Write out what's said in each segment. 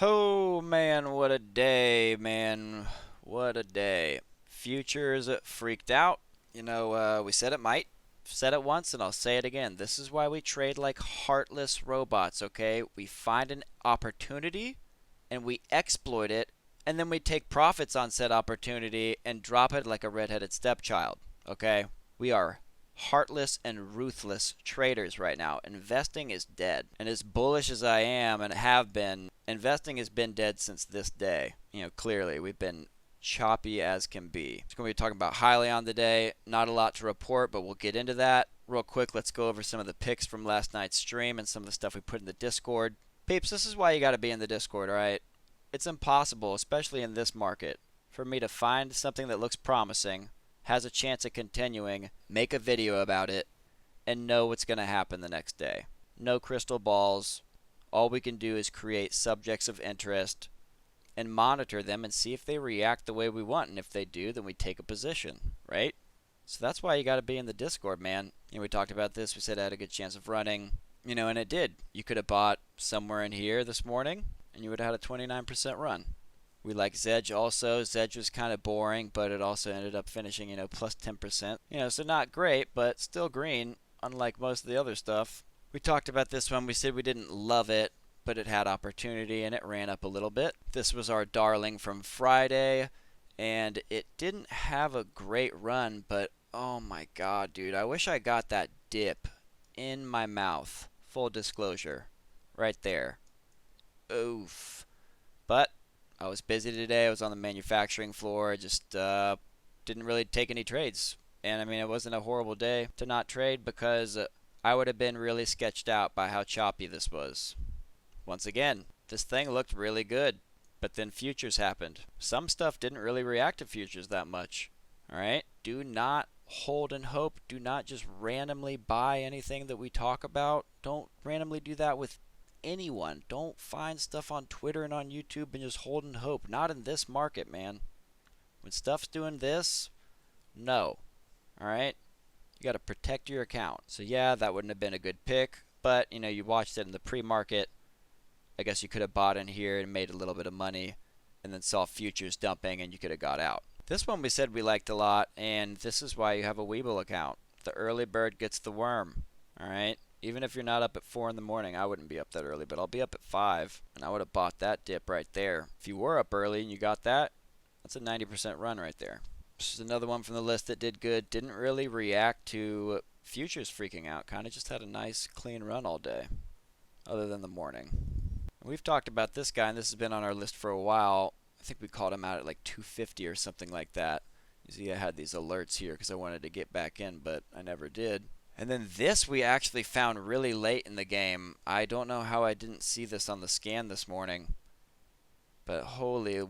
Oh man, what a day, man. What a day. Futures freaked out. We said it might. Said it once and I'll say it again. This is why we trade like heartless robots, okay? We find an opportunity and we exploit it, and then we take profits on said opportunity and drop it like a redheaded stepchild, okay? We are heartless and ruthless traders right now. Investing is dead. And as bullish as I am and have been, investing has been dead since this day. Clearly, we've been choppy as can be. It's going to be talking about Hyliion today. Not a lot to report, but we'll get into that. Real quick, let's go over some of the picks from last night's stream and some of the stuff we put in the Discord. Peeps, this is why you got to be in the Discord, alright? It's impossible, especially in this market, for me to find something that looks promising, has a chance of continuing, make a video about it, and know what's going to happen the next day. No crystal balls. All we can do is create subjects of interest and monitor them and see if they react the way we want. And if they do, then we take a position, right? So that's why you got to be in the Discord, man. We talked about this. We said I had a good chance of running, and it did. You could have bought somewhere in here this morning, and you would have had a 29% run. We like Zedge also. Zedge was kind of boring, but it also ended up finishing, plus 10%. So not great, but still green, unlike most of the other stuff. We talked about this one. We said we didn't love it, but it had opportunity, and it ran up a little bit. This was our darling from Friday, and it didn't have a great run, but oh my god, dude. I wish I got that dip in my mouth. Full disclosure. Right there. Oof. But I was busy today. I was on the manufacturing floor. I just didn't really take any trades. And I mean, it wasn't a horrible day to not trade because I would have been really sketched out by how choppy this was. Once again, this thing looked really good, but then futures happened. Some stuff didn't really react to futures that much. Alright? Do not hold and hope. Do not just randomly buy anything that we talk about. Don't randomly do that with anyone. Don't find stuff on Twitter and on YouTube and just hold and hope. Not in this market, man. When stuff's doing this, no. Alright? You got to protect your account. So yeah, that wouldn't have been a good pick, but you watched it in the pre-market. I guess you could have bought in here and made a little bit of money and then saw futures dumping and you could have got out. This one we said we liked a lot, and this is why you have a Webull account. The early bird gets the worm. Alright? Even if you're not up at 4 in the morning, I wouldn't be up that early, but I'll be up at 5, and I would have bought that dip right there. If you were up early and you got that, that's a 90% run right there. This is another one from the list that did good. Didn't really react to futures freaking out. Kind of just had a nice clean run all day, other than the morning. We've talked about this guy, and this has been on our list for a while. I think we called him out at like 250 or something like that. You see, I had these alerts here because I wanted to get back in, but I never did. And then this we actually found really late in the game. I don't know how I didn't see this on the scan this morning. But holy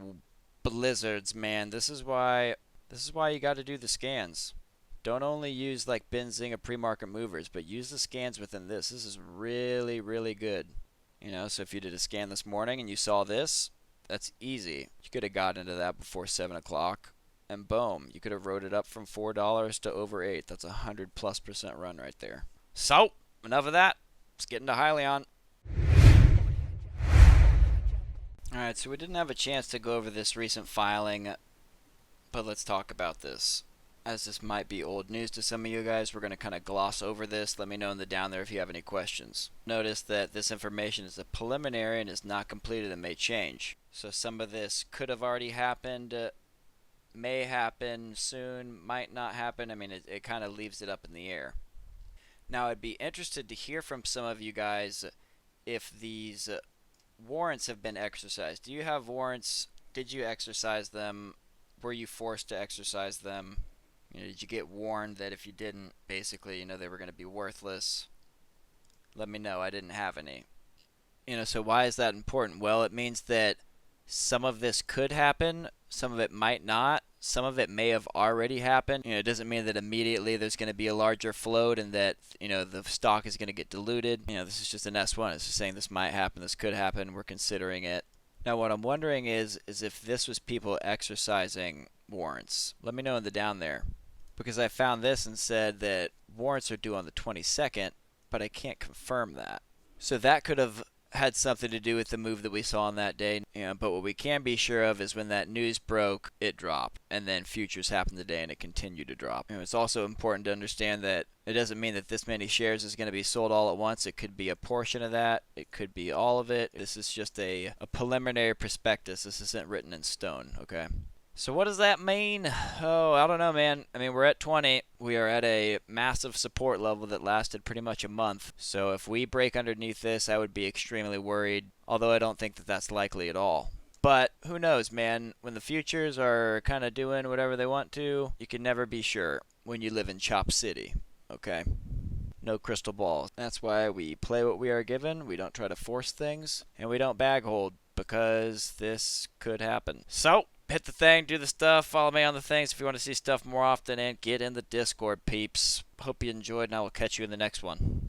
blizzards, man. This is why you got to do the scans. Don't only use like Benzing pre-market movers, but use the scans within this. This is really, really good. So if you did a scan this morning and you saw this, that's easy. You could have gotten into that before 7 o'clock. And boom, you could have rode it up from $4 to over 8. That's a 100+% run right there. So, enough of that. Let's get into Hyliion. Alright, so we didn't have a chance to go over this recent filing, but let's talk about this. As this might be old news to some of you guys, we're going to kind of gloss over this. Let me know in the down there if you have any questions. Notice that this information is a preliminary and is not completed and may change. So some of this could have already happened, may happen soon, might not happen. I mean, it kind of leaves it up in the air. Now, I'd be interested to hear from some of you guys if these warrants have been exercised. Do you have warrants? Did you exercise them? Were you forced to exercise them? Did you get warned that if you didn't, basically, they were going to be worthless? Let me know. I didn't have any. So why is that important? Well, it means that some of this could happen, some of it might not, some of it may have already happened. It doesn't mean that immediately there's going to be a larger float and that, the stock is going to get diluted. This is just an S-1. It's just saying this might happen, this could happen, we're considering it. Now, what I'm wondering is if this was people exercising warrants. Let me know in the down there. Because I found this and said that warrants are due on the 22nd, but I can't confirm that. So that could have had something to do with the move that we saw on that day. But what we can be sure of is when that news broke, it dropped, and then futures happened today and it continued to drop. It's also important to understand that it doesn't mean that this many shares is going to be sold all at once. It could be a portion of that. It could be all of it. This is just a preliminary prospectus. This isn't written in stone, okay? So what does that mean? Oh, I don't know, man. I mean, we're at 20. We are at a massive support level that lasted pretty much a month. So if we break underneath this, I would be extremely worried, although I don't think that that's likely at all. But who knows, man? When the futures are kind of doing whatever they want to, you can never be sure when you live in Chop City, okay? No crystal balls. That's why we play what we are given. We don't try to force things, and we don't bag hold, because this could happen. So hit the thing, do the stuff, follow me on the things if you want to see stuff more often, and get in the Discord, peeps. Hope you enjoyed, and I will catch you in the next one.